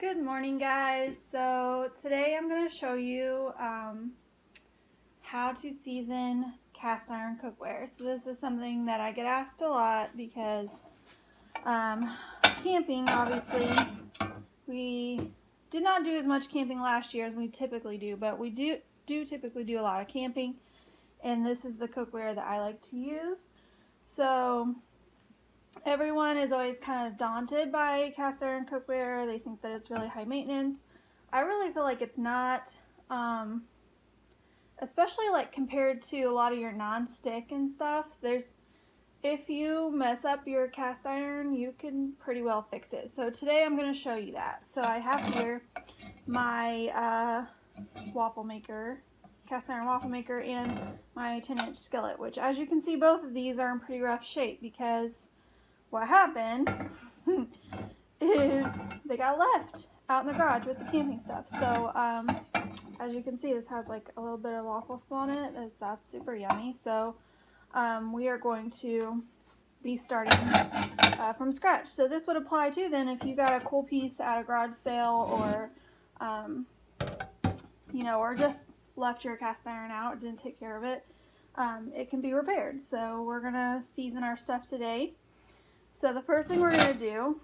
Good morning, guys. So today I'm going to show you how to season cast iron cookware. So this is something that I get asked a lot because camping, obviously, we did not do as much camping last year as we typically do, but we do typically do a lot of camping, and this is the cookware that I like to use. So everyone is always kind of daunted by cast iron cookware. They think that it's really high maintenance. I really feel like it's not, especially like compared to a lot of your non-stick and stuff. If you mess up your cast iron, you can pretty well fix it. So today I'm going to show you that. So I have here my waffle maker, cast iron waffle maker, and my 10-inch skillet, which as you can see, both of these are in pretty rough shape because what happened is they got left out in the garage with the camping stuff. So as you can see, this has like a little bit of waffle still on it. That's super yummy. So we are going to be starting from scratch. So this would apply to then if you got a cool piece at a garage sale, or or just left your cast iron out, didn't take care of it. It can be repaired. So we're gonna season our stuff today. So the first thing we're going to do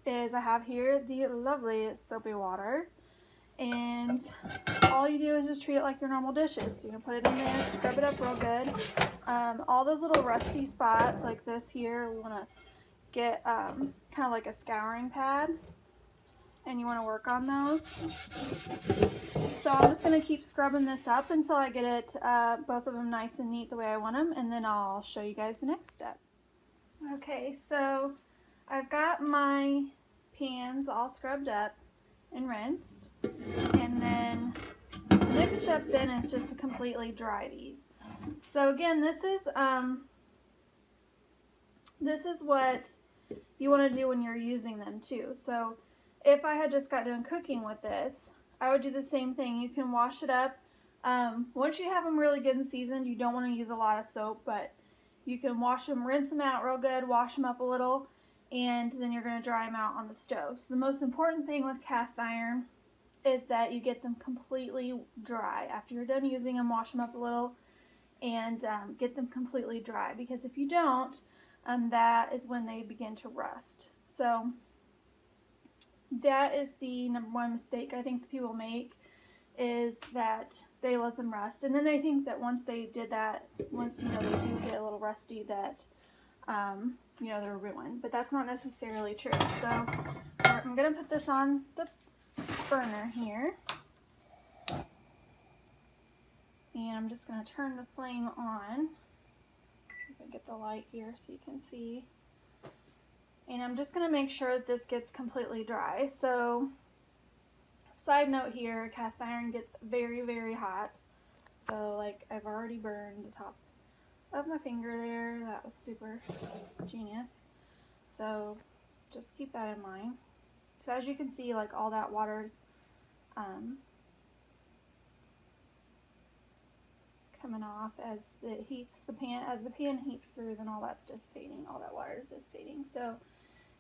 is I have here the lovely soapy water, and all you do is just treat it like your normal dishes. So you're going to put it in there, scrub it up real good. All those little rusty spots like this here, we want to get kind of like a scouring pad, and you want to work on those. So I'm just going to keep scrubbing this up until I get it, both of them nice and neat the way I want them, and then I'll show you guys the next step. Okay, so I've got my pans all scrubbed up and rinsed, and then the next step then is just to completely dry these. So again, this is what you want to do when you're using them too. So if I had just got done cooking with this, I would do the same thing. You can wash it up. Once you have them really good and seasoned, you don't want to use a lot of soap, but you can wash them, rinse them out real good, wash them up a little, and then you're going to dry them out on the stove. So the most important thing with cast iron is that you get them completely dry. After you're done using them, wash them up a little and get them completely dry, because if you don't, that is when they begin to rust. So that is the number one mistake I think that people make, is that they let them rust, and then they think that once they did that, once they do get a little rusty, that they're ruined. But that's not necessarily true. So I'm gonna put this on the burner here, and I'm just gonna turn the flame on. See if I get the light here so you can see. And I'm just gonna make sure that this gets completely dry. So side note here, cast iron gets very, very hot. So like I've already burned the top of my finger there. That was super genius. So just keep that in mind. So as you can see, like all that water's coming off as it heats the pan. As the pan heats through, then all that's dissipating. All that water is dissipating. So,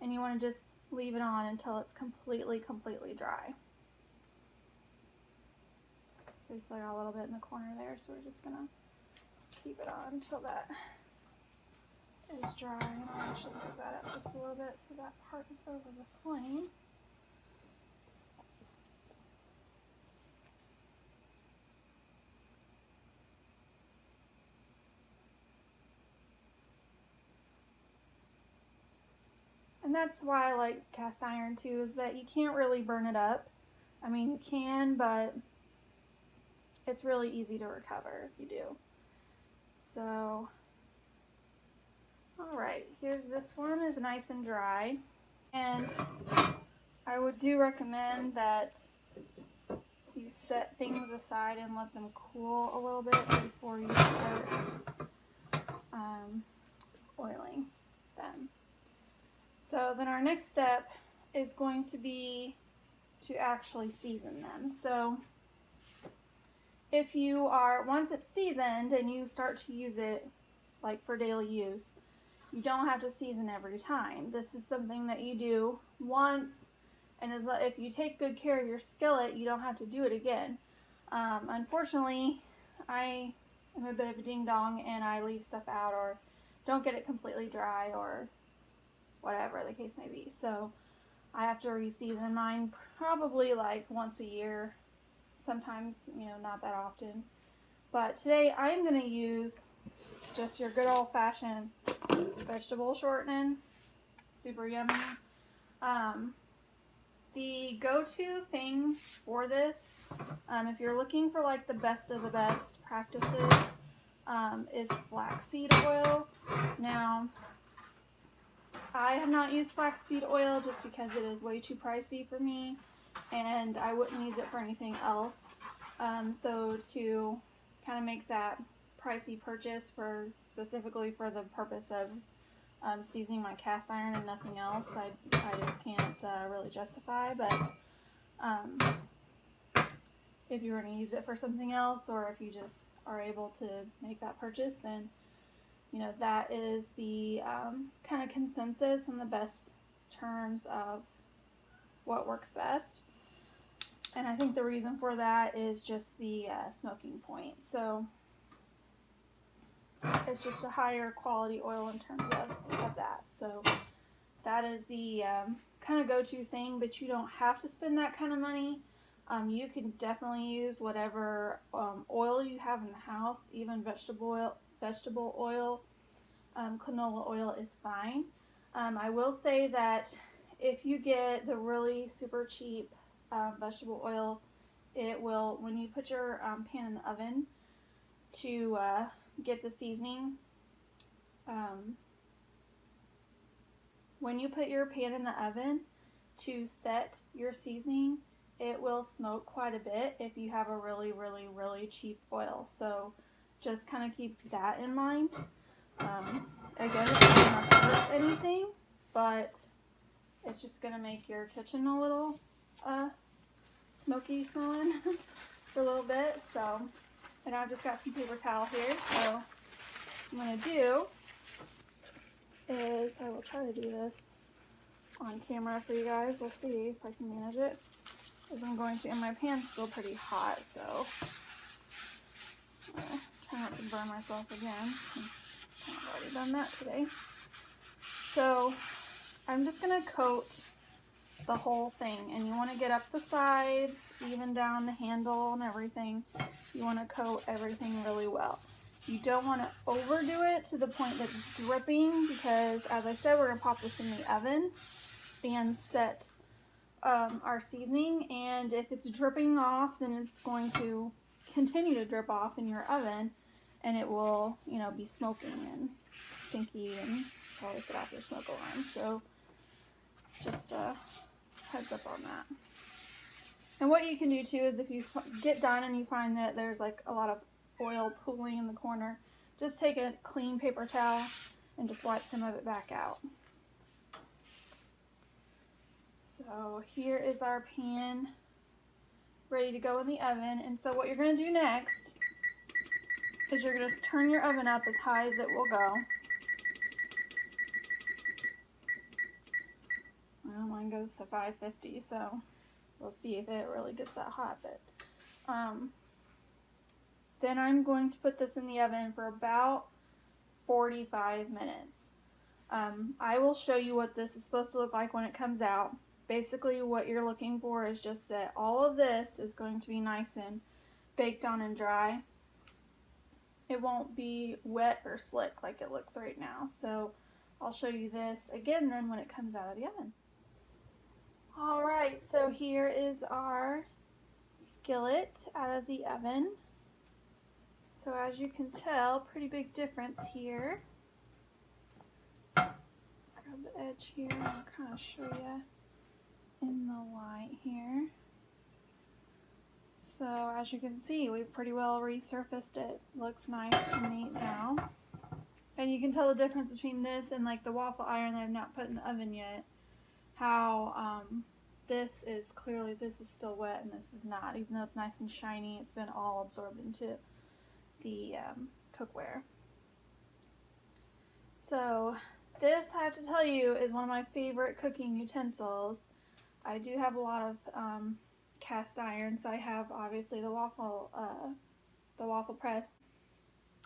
and you want to just leave it on until it's completely dry. So we still got a little bit in the corner there, so we're just gonna keep it on until that is dry. And I'll actually put that up just a little bit so that part is over the flame. And that's why I like cast iron too, is that you can't really burn it up. I mean, you can, but it's really easy to recover if you do. So, alright, here's this one, is nice and dry. And I would recommend that you set things aside and let them cool a little bit before you start oiling them. So then our next step is going to be to actually season them. So if you are, once it's seasoned and you start to use it like for daily use, you don't have to season every time. This is something that you do once And if you take good care of your skillet, you don't have to do it again. Unfortunately, I am a bit of a ding dong and I leave stuff out or don't get it completely dry or whatever the case may be. So I have to re-season mine probably like once a year, sometimes, you know, not that often. But today I am going to use just your good old-fashioned vegetable shortening. Super yummy. The go-to thing for this, if you're looking for like the best of the best practices, is flaxseed oil. Now, I have not used flaxseed oil just because it is way too pricey for me, and I wouldn't use it for anything else. So to kind of make that pricey purchase specifically for the purpose of seasoning my cast iron and nothing else, I just can't really justify. But if you were going to use it for something else, or if you just are able to make that purchase, then you know that is the kind of consensus and the best terms of what works best. And I think the reason for that is just the smoking point. So it's just a higher quality oil in terms of that. So that is the kind of go-to thing, but you don't have to spend that kind of money. You can definitely use whatever oil you have in the house, even vegetable oil, canola oil is fine. I will say that if you get the really super cheap vegetable oil, it will, when you put your pan in the oven to get the seasoning, when you put your pan in the oven to set your seasoning, it will smoke quite a bit if you have a really, really, really cheap oil. So just kind of keep that in mind. Again, it's not going to hurt anything, but it's just going to make your kitchen a little smoky smelling for a little bit. So, and I've just got some paper towel here. So what I'm going to do is I will try to do this on camera for you guys. We'll see if I can manage it. As I'm going to, and my pan's still pretty hot, so try not to burn myself again. I've already done that today. So I'm just going to coat the whole thing, and you want to get up the sides, even down the handle and everything. You want to coat everything really well. You don't want to overdo it to the point that it's dripping, because as I said, we're going to pop this in the oven and set our seasoning, and if it's dripping off, then it's going to continue to drip off in your oven, and it will, you know, be smoking and stinky and probably set off your smoke alarm. So just heads up on that. And what you can do too is if you get done and you find that there's like a lot of oil pooling in the corner, just take a clean paper towel and just wipe some of it back out. So here is our pan ready to go in the oven. And so what you're going to do next is you're going to turn your oven up as high as it will go. Well, mine goes to 550, so we'll see if it really gets that hot. But then I'm going to put this in the oven for about 45 minutes. I will show you what this is supposed to look like when it comes out. Basically what you're looking for is just that all of this is going to be nice and baked on and dry. It won't be wet or slick like it looks right now. So I'll show you this again then when it comes out of the oven. Alright, so here is our skillet out of the oven. So as you can tell, pretty big difference here. Grab the edge here and I'll kind of show you in the light here. So as you can see, we've pretty well resurfaced it. Looks nice and neat now. And you can tell the difference between this and like the waffle iron that I've not put in the oven yet. How this is still wet and this is not. Even though it's nice and shiny, it's been all absorbed into the cookware. So this, I have to tell you, is one of my favorite cooking utensils. I do have a lot of cast irons. I have obviously the waffle press.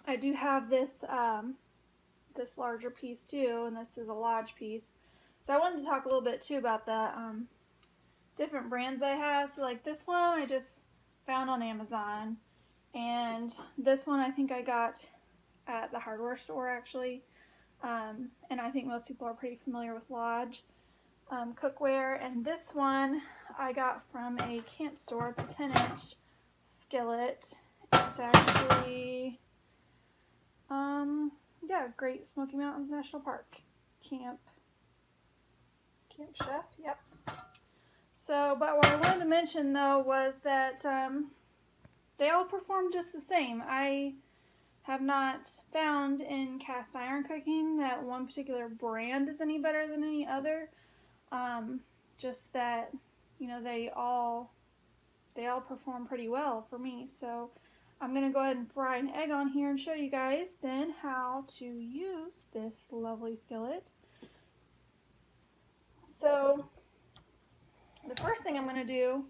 I do have this this larger piece too, and this is a Lodge piece. So I wanted to talk a little bit too about the different brands I have. So like this one I just found on Amazon, and this one I think I got at the hardware store actually. And I think most people are pretty familiar with Lodge cookware. And this one I got from a camp store. It's a 10-inch skillet. It's actually, yeah, Great Smoky Mountains National Park. Camp Chef, yep. So, but what I wanted to mention though was that they all perform just the same. I have not found in cast iron cooking that one particular brand is any better than any other. Just that, you know, they all perform pretty well for me. So I'm going to go ahead and fry an egg on here and show you guys then how to use this lovely skillet. So the first thing I'm going to do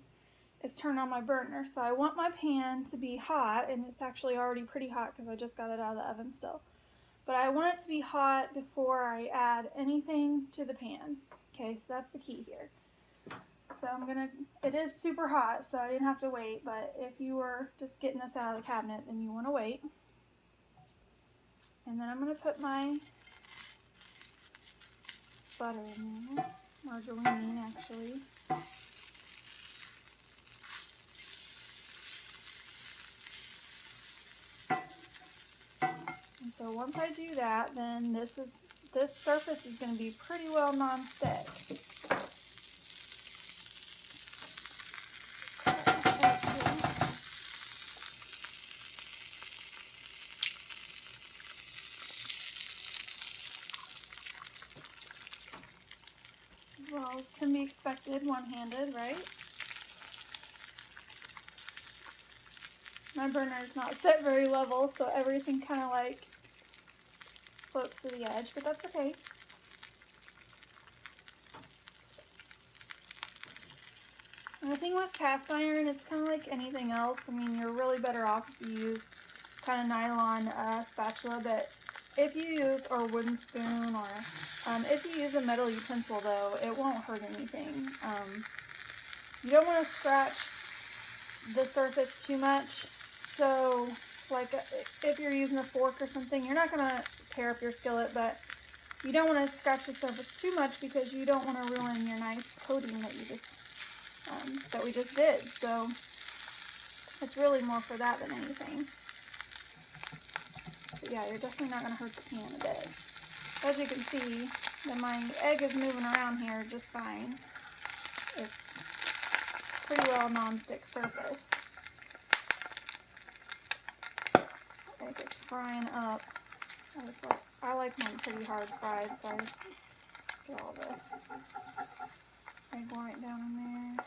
is turn on my burner. So I want my pan to be hot, and it's actually already pretty hot because I just got it out of the oven still. But I want it to be hot before I add anything to the pan. Okay, so that's the key here. So it is super hot, so I didn't have to wait, but if you were just getting this out of the cabinet, then you want to wait. And then I'm going to put my butter in there, margarine actually. And so once I do that, then this surface is going to be pretty well non-stick. Well, this can be expected one-handed, right? My burner is not set very level, so everything kind of like floats to the edge, but that's okay. And the thing with cast iron, it's kind of like anything else. I mean, you're really better off if you use kind of nylon spatula, but if you use, or wooden spoon, or if you use a metal utensil though, it won't hurt anything. You don't want to scratch the surface too much. So like if you're using a fork or something, you're not going to tear up your skillet, but you don't want to scratch the surface too much because you don't want to ruin your nice coating that you just that we just did. So it's really more for that than anything. But yeah, you're definitely not going to hurt the pan a bit. As you can see, then my egg is moving around here just fine. It's pretty well non-stick surface. Egg is frying up. I like mine pretty hard fried, so I get all the egg white down in there.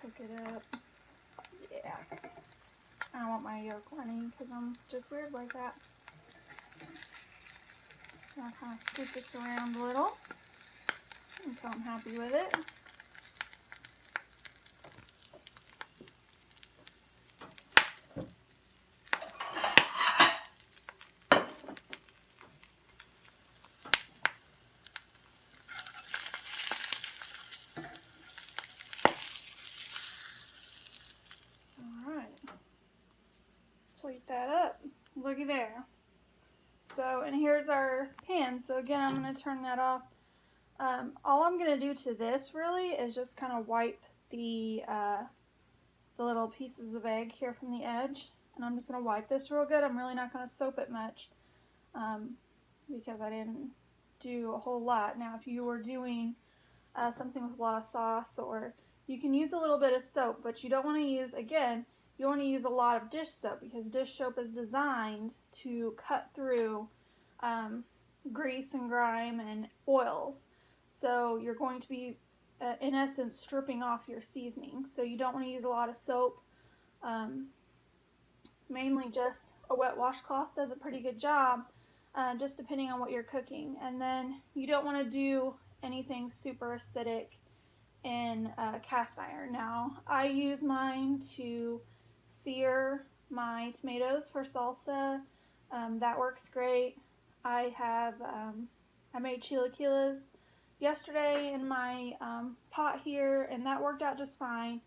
Cook it up. Yeah. I don't want my yolk runny because I'm just weird like that. So I'll kind of scoop this around a little until I'm happy with it. Plate that up. Looky there. So, and here's our pan. So again, I'm going to turn that off. All I'm going to do to this really is just kind of wipe the little pieces of egg here from the edge. And I'm just going to wipe this real good. I'm really not going to soap it much because I didn't do a whole lot. Now, if you were doing something with a lot of sauce, or you can use a little bit of soap, but you don't want to use, again, you want to use a lot of dish soap because dish soap is designed to cut through grease and grime and oils. So you're going to be, in essence, stripping off your seasoning. So you don't want to use a lot of soap. Mainly just a wet washcloth does a pretty good job, just depending on what you're cooking. And then you don't want to do anything super acidic in cast iron. Now, I use mine to sear my tomatoes for salsa. That works great. I made chilaquiles yesterday in my pot here, and that worked out just fine.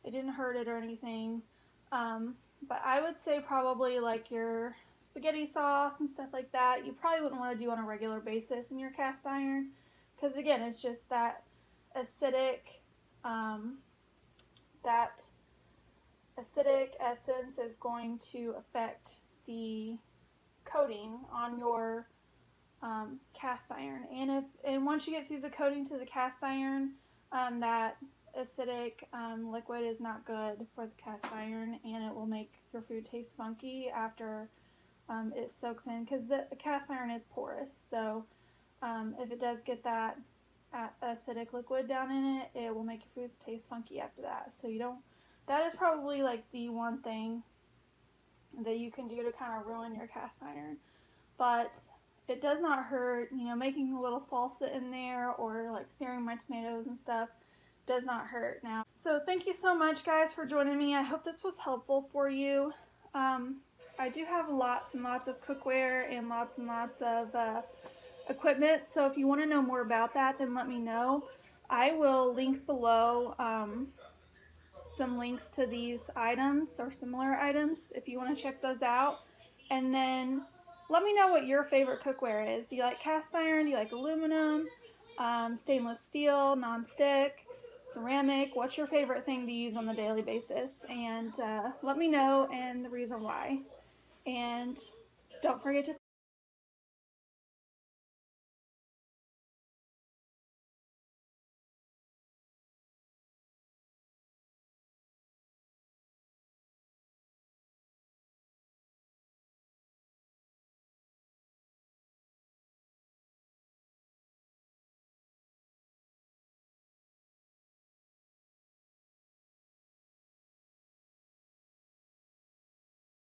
It didn't hurt it or anything. But I would say probably like your spaghetti sauce and stuff like that, you probably wouldn't want to do on a regular basis in your cast iron, because again, it's just that acidic, um, that acidic essence is going to affect the coating on your cast iron. And once you get through the coating to the cast iron, that acidic liquid is not good for the cast iron, and it will make your food taste funky after it soaks in, because the cast iron is porous. So if it does get that acidic liquid down in it, it will make your food taste funky after that. So you don't. That is probably like the one thing that you can do to kind of ruin your cast iron. But it does not hurt, you know, making a little salsa in there or like searing my tomatoes and stuff does not hurt now. So thank you so much, guys, for joining me. I hope this was helpful for you. I do have lots and lots of cookware and lots of equipment, so if you want to know more about that, then let me know. I will link below some links to these items or similar items if you want to check those out. And then let me know what your favorite cookware is. Do you like cast iron? Do you like aluminum? Stainless steel, non-stick, ceramic? What's your favorite thing to use on the daily basis? And let me know and the reason why. And don't forget to